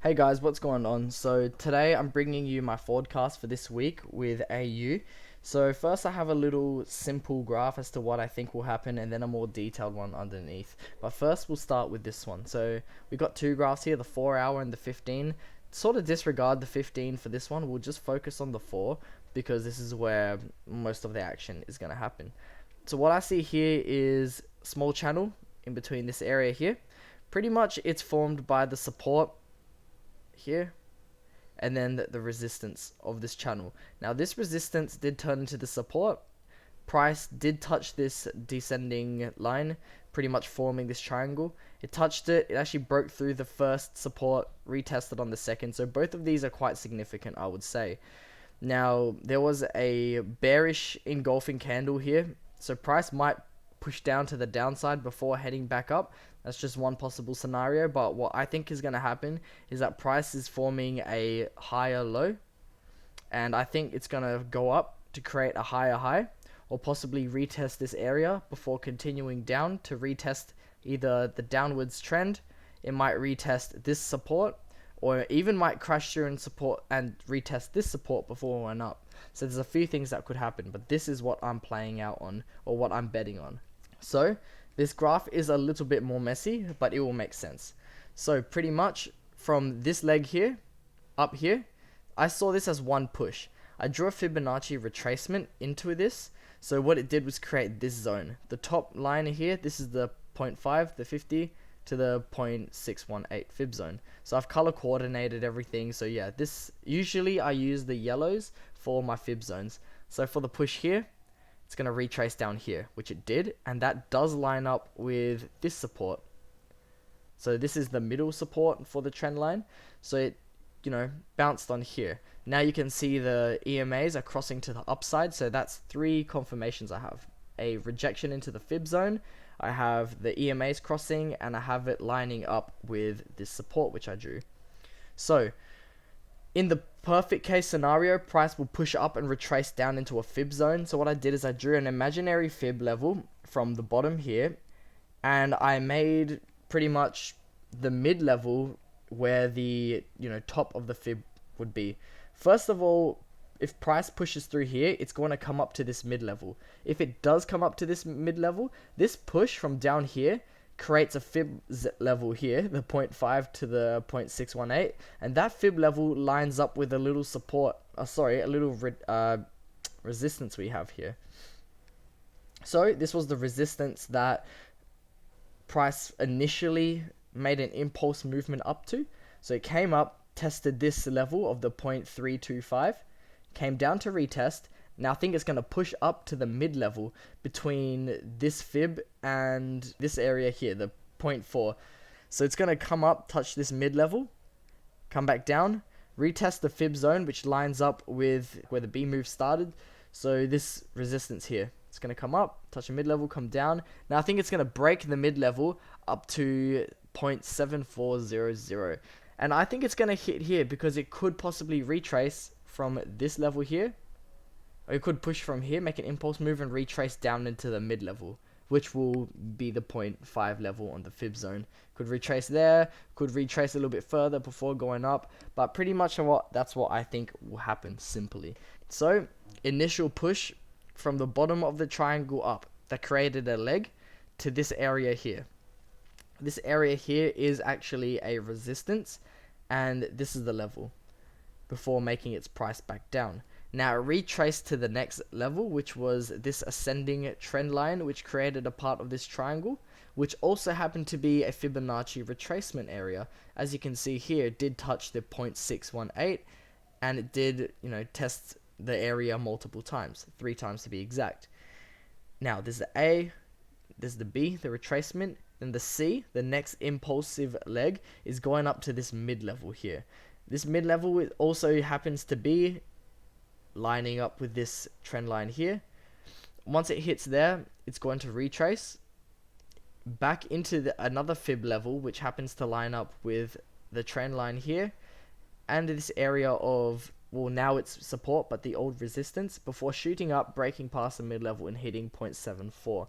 Hey guys, what's going on? So today I'm bringing you my forecast for this week with AU. So first I have a little simple graph as to what I think will happen and then a more detailed one underneath. But first we'll start with this one. So we've got two graphs here, the 4 hour and the 15. Sort of disregard the 15 for this one. We'll just focus on the 4 because this is where most of the action is going to happen. So what I see here is small channel in between this area here. Pretty much it's formed by the support here and then the resistance of this channel. Now this resistance did turn into the support. Price did touch this descending line, pretty much forming this triangle. It touched it, it actually broke through the first support, retested on the second, so both of these are quite significant, I would say. Now there was a bearish engulfing candle here, so price might push down to the downside before heading back up. That's just one possible scenario, but what I think is going to happen is that price is forming a higher low, and I think it's going to go up to create a higher high, or possibly retest this area before continuing down to retest either the downwards trend. It might retest this support, or even might crash through and support and retest this support before it went up. So there's a few things that could happen, but this is what I'm playing out on, or what I'm betting on. So this graph is a little bit more messy, but it will make sense. So pretty much from this leg here, up here, I saw this as one push. I drew a Fibonacci retracement into this. So what it did was create this zone. The top line here, this is the 0.5, the 50, to the 0.618 fib zone. So I've color coordinated everything. So yeah, this usually I use the yellows for my fib zones. So for the push here, it's going to retrace down here, which it did, and that does line up with this support. So this is the middle support for the trend line. So it, bounced on here. Now you can see the EMAs are crossing to the upside. So that's three confirmations I have. A rejection into the fib zone, I have the EMAs crossing, and I have it lining up with this support which I drew. So in the perfect case scenario, price will push up and retrace down into a fib zone. So what I did is I drew an imaginary fib level from the bottom here, and I made pretty much the mid level where the top of the fib would be. First of all, if price pushes through here, it's going to come up to this mid level. If it does come up to this mid level, this push from down here creates a fib level here, the 0.5 to the 0.618, and that fib level lines up with a little support, a little resistance we have here. So this was the resistance that price initially made an impulse movement up to. So it came up, tested this level of the 0.325, came down to retest. Now I think it's going to push up to the mid level between this fib and this area here, the 0.4. So it's going to come up, touch this mid level, come back down, retest the fib zone, which lines up with where the B move started. So this resistance here, it's going to come up, touch a mid level, come down. Now I think it's going to break the mid level up to 0.7400. And I think it's going to hit here because it could possibly retrace from this level here. Or it could push from here, make an impulse move, and retrace down into the mid level, which will be the 0.5 level on the fib zone. Could retrace there, could retrace a little bit further before going up, but pretty much that's what I think will happen simply. So initial push from the bottom of the triangle up that created a leg to this area here. This area here is actually a resistance, and this is the level before making its price back down. Now it retraced to the next level, which was this ascending trend line, which created a part of this triangle, which also happened to be a Fibonacci retracement area. As you can see here, it did touch the 0.618, and it did, test the area multiple times, 3 times to be exact. Now there's the A, there's the B, the retracement, then the C, the next impulsive leg, is going up to this mid level here. This mid level also happens to be lining up with this trend line here. Once it hits there, it's going to retrace back into another fib level, which happens to line up with the trend line here, and this area of, well, now it's support, but the old resistance, before shooting up, breaking past the mid level and hitting 0.74.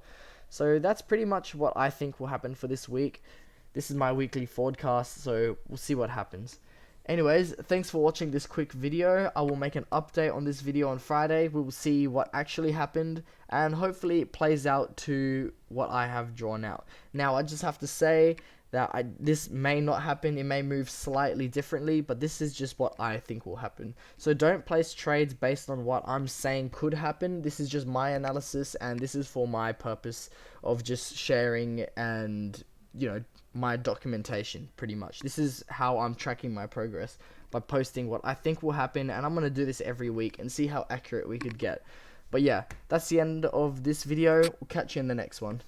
So that's pretty much what I think will happen for this week. This is my weekly forecast, so we'll see what happens. Anyways, thanks for watching this quick video. I will make an update on this video on Friday. We will see what actually happened, and hopefully it plays out to what I have drawn out. Now, I just have to say that this may not happen. It may move slightly differently, but this is just what I think will happen. So don't place trades based on what I'm saying could happen. This is just my analysis, and this is for my purpose of just sharing and, you know, my documentation. Pretty much this is how I'm tracking my progress, by posting what I think will happen, and I'm gonna do this every week and see how accurate we could get. But yeah, that's the end of this video. We'll catch you in the next one.